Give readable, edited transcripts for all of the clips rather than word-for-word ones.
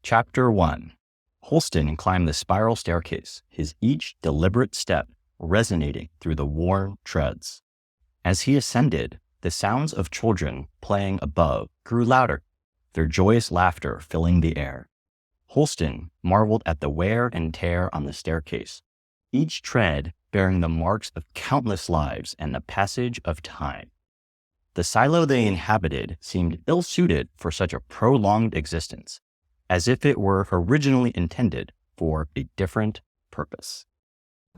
Chapter 1. Holston climbed the spiral staircase, his each deliberate step resonating through the worn treads. As he ascended, the sounds of children playing above grew louder, their joyous laughter filling the air. Holston marveled at the wear and tear on the staircase, each tread bearing the marks of countless lives and the passage of time. The silo they inhabited seemed ill-suited for such a prolonged existence, as if it were originally intended for a different purpose.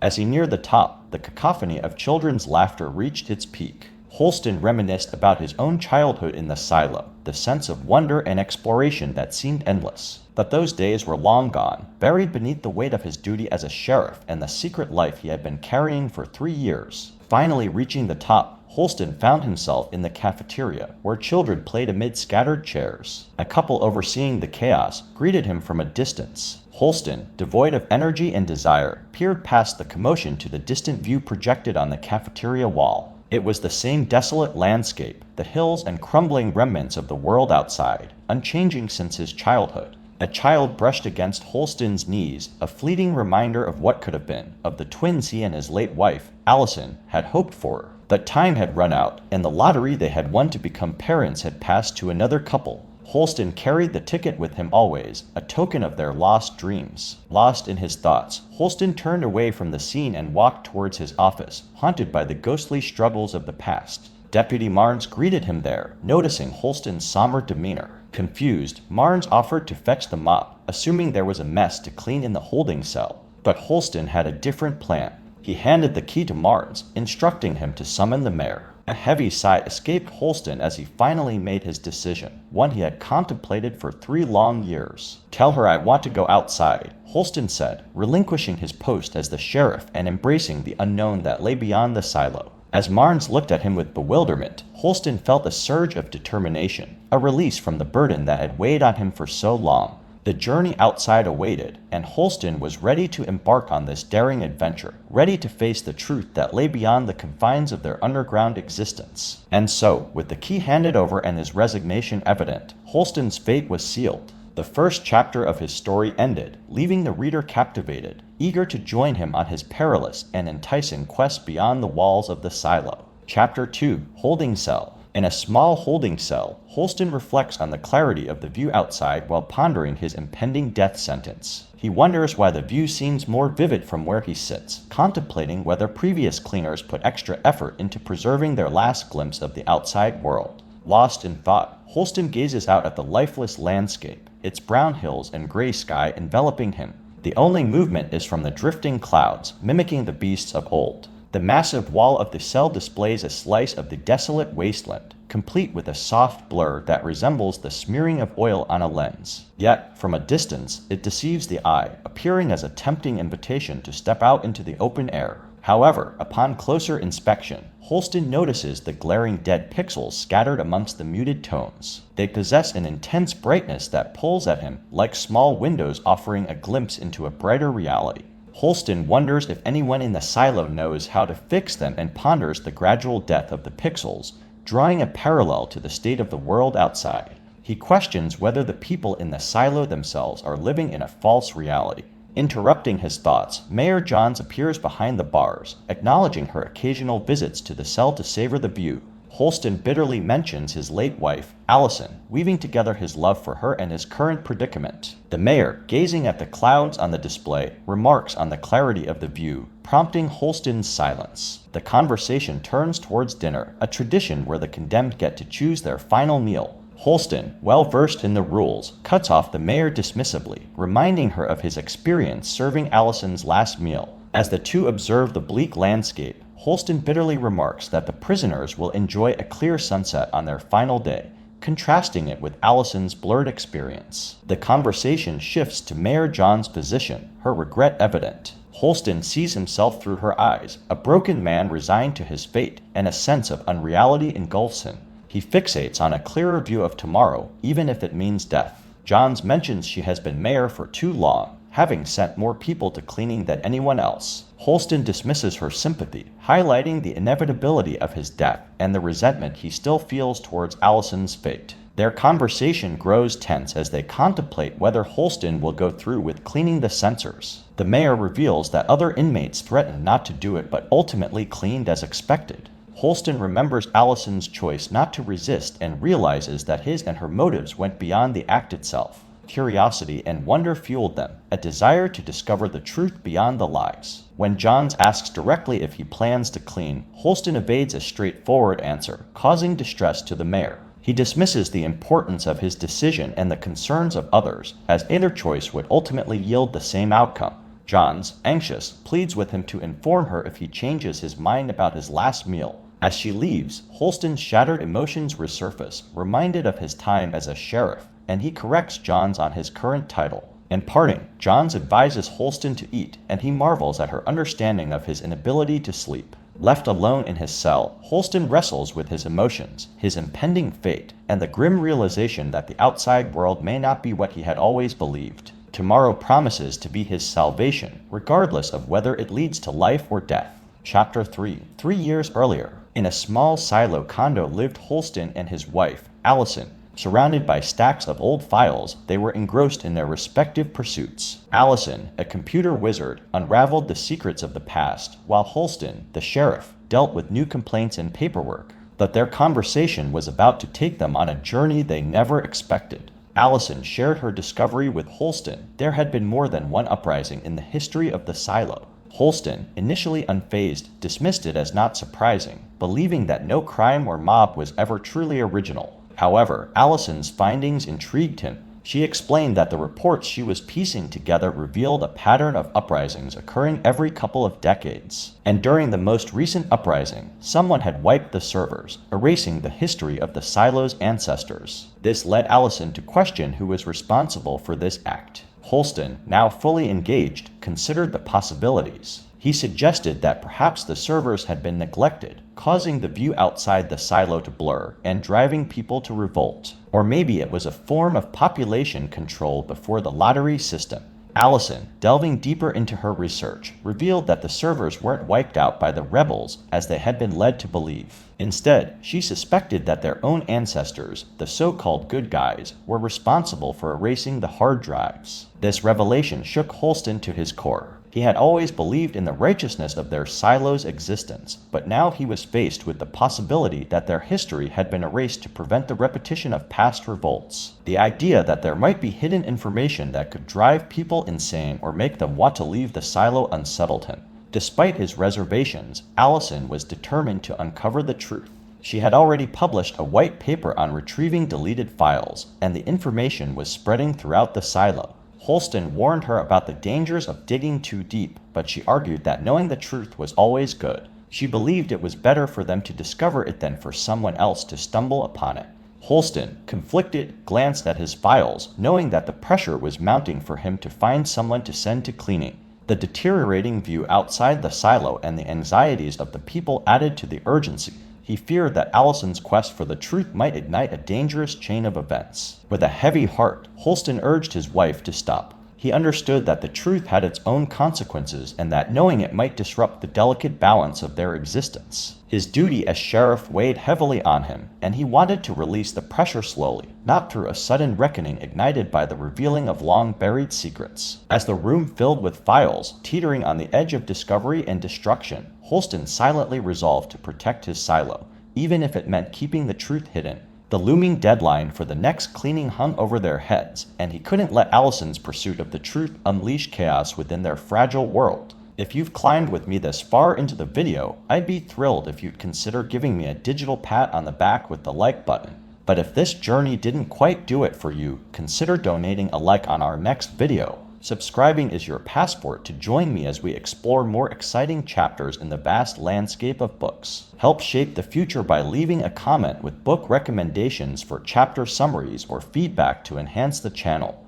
As he neared the top, the cacophony of children's laughter reached its peak. Holston reminisced about his own childhood in the silo, the sense of wonder and exploration that seemed endless. But those days were long gone, buried beneath the weight of his duty as a sheriff and the secret life he had been carrying for 3 years. Finally reaching the top, Holston found himself in the cafeteria, where children played amid scattered chairs. A couple overseeing the chaos greeted him from a distance. Holston, devoid of energy and desire, peered past the commotion to the distant view projected on the cafeteria wall. It was the same desolate landscape, the hills and crumbling remnants of the world outside, unchanging since his childhood. A child brushed against Holston's knees, a fleeting reminder of what could have been, of the twins he and his late wife, Allison, had hoped for. But time had run out, and the lottery they had won to become parents had passed to another couple. Holston carried the ticket with him always, a token of their lost dreams. Lost in his thoughts, Holston turned away from the scene and walked towards his office, haunted by the ghostly struggles of the past. Deputy Marnes greeted him there, noticing Holston's somber demeanor. Confused, Marnes offered to fetch the mop, assuming there was a mess to clean in the holding cell. But Holston had a different plan. He handed the key to Marnes, instructing him to summon the mayor. A heavy sigh escaped Holston as he finally made his decision, one he had contemplated for 3 long years. "Tell her I want to go outside," Holston said, relinquishing his post as the sheriff and embracing the unknown that lay beyond the silo. As Marnes looked at him with bewilderment, Holston felt a surge of determination, a release from the burden that had weighed on him for so long. The journey outside awaited, and Holston was ready to embark on this daring adventure, ready to face the truth that lay beyond the confines of their underground existence. And so, with the key handed over and his resignation evident, Holston's fate was sealed. The first chapter of his story ended, leaving the reader captivated, eager to join him on his perilous and enticing quest beyond the walls of the silo. Chapter 2. Holding Cell. In a small holding cell, Holston reflects on the clarity of the view outside while pondering his impending death sentence. He wonders why the view seems more vivid from where he sits, contemplating whether previous cleaners put extra effort into preserving their last glimpse of the outside world. Lost in thought, Holston gazes out at the lifeless landscape, its brown hills and gray sky enveloping him. The only movement is from the drifting clouds, mimicking the beasts of old. The massive wall of the cell displays a slice of the desolate wasteland, complete with a soft blur that resembles the smearing of oil on a lens. Yet, from a distance, it deceives the eye, appearing as a tempting invitation to step out into the open air. However, upon closer inspection, Holston notices the glaring dead pixels scattered amongst the muted tones. They possess an intense brightness that pulls at him, like small windows offering a glimpse into a brighter reality. Holston wonders if anyone in the silo knows how to fix them and ponders the gradual death of the pixels, drawing a parallel to the state of the world outside. He questions whether the people in the silo themselves are living in a false reality. Interrupting his thoughts, Mayor Johns appears behind the bars, acknowledging her occasional visits to the cell to savor the view. Holston bitterly mentions his late wife, Allison, weaving together his love for her and his current predicament. The mayor, gazing at the clouds on the display, remarks on the clarity of the view, prompting Holston's silence. The conversation turns towards dinner, a tradition where the condemned get to choose their final meal. Holston, well versed in the rules, cuts off the mayor dismissively, reminding her of his experience serving Allison's last meal. As the two observe the bleak landscape, Holston bitterly remarks that the prisoners will enjoy a clear sunset on their final day, contrasting it with Allison's blurred experience. The conversation shifts to Mayor John's position, her regret evident. Holston sees himself through her eyes, a broken man resigned to his fate, and a sense of unreality engulfs him. He fixates on a clearer view of tomorrow, even if it means death. Johns mentions she has been mayor for too long, having sent more people to cleaning than anyone else. Holston dismisses her sympathy, highlighting the inevitability of his death and the resentment he still feels towards Allison's fate. Their conversation grows tense as they contemplate whether Holston will go through with cleaning the sensors. The mayor reveals that other inmates threatened not to do it but ultimately cleaned as expected. Holston remembers Allison's choice not to resist and realizes that his and her motives went beyond the act itself. Curiosity and wonder fueled them, a desire to discover the truth beyond the lies. When Johns asks directly if he plans to clean, Holston evades a straightforward answer, causing distress to the mayor. He dismisses the importance of his decision and the concerns of others, as either choice would ultimately yield the same outcome. Johns, anxious, pleads with him to inform her if he changes his mind about his last meal. As she leaves, Holston's shattered emotions resurface, reminded of his time as a sheriff, and he corrects Johns on his current title. In parting, Johns advises Holston to eat, and he marvels at her understanding of his inability to sleep. Left alone in his cell, Holston wrestles with his emotions, his impending fate, and the grim realization that the outside world may not be what he had always believed. Tomorrow promises to be his salvation, regardless of whether it leads to life or death. Chapter 3. 3 years earlier, in a small silo condo lived Holston and his wife, Allison. Surrounded by stacks of old files, they were engrossed in their respective pursuits. Allison, a computer wizard, unraveled the secrets of the past, while Holston, the sheriff, dealt with new complaints and paperwork. But their conversation was about to take them on a journey they never expected. Allison shared her discovery with Holston. There had been more than one uprising in the history of the silo. Holston, initially unfazed, dismissed it as not surprising, believing that no crime or mob was ever truly original. However, Allison's findings intrigued him. She explained that the reports she was piecing together revealed a pattern of uprisings occurring every couple of decades. And during the most recent uprising, someone had wiped the servers, erasing the history of the silo's ancestors. This led Allison to question who was responsible for this act. Holston, now fully engaged, considered the possibilities. He suggested that perhaps the servers had been neglected, causing the view outside the silo to blur and driving people to revolt. Or maybe it was a form of population control before the lottery system. Allison, delving deeper into her research, revealed that the servers weren't wiped out by the rebels as they had been led to believe. Instead, she suspected that their own ancestors, the so-called good guys, were responsible for erasing the hard drives. This revelation shook Holston to his core. He had always believed in the righteousness of their silo's existence, but now he was faced with the possibility that their history had been erased to prevent the repetition of past revolts. The idea that there might be hidden information that could drive people insane or make them want to leave the silo unsettled him. Despite his reservations, Allison was determined to uncover the truth. She had already published a white paper on retrieving deleted files, and the information was spreading throughout the silo. Holston warned her about the dangers of digging too deep, but she argued that knowing the truth was always good. She believed it was better for them to discover it than for someone else to stumble upon it. Holston, conflicted, glanced at his files, knowing that the pressure was mounting for him to find someone to send to cleaning. The deteriorating view outside the silo and the anxieties of the people added to the urgency. He feared that Allison's quest for the truth might ignite a dangerous chain of events. With a heavy heart, Holston urged his wife to stop. He understood that the truth had its own consequences and that knowing it might disrupt the delicate balance of their existence. His duty as sheriff weighed heavily on him, and he wanted to release the pressure slowly, not through a sudden reckoning ignited by the revealing of long-buried secrets. As the room filled with files, teetering on the edge of discovery and destruction, Holston silently resolved to protect his silo, even if it meant keeping the truth hidden. The looming deadline for the next cleaning hung over their heads, and he couldn't let Allison's pursuit of the truth unleash chaos within their fragile world. If you've climbed with me this far into the video, I'd be thrilled if you'd consider giving me a digital pat on the back with the like button. But if this journey didn't quite do it for you, consider donating a like on our next video. Subscribing is your passport to join me as we explore more exciting chapters in the vast landscape of books. Help shape the future by leaving a comment with book recommendations for chapter summaries or feedback to enhance the channel.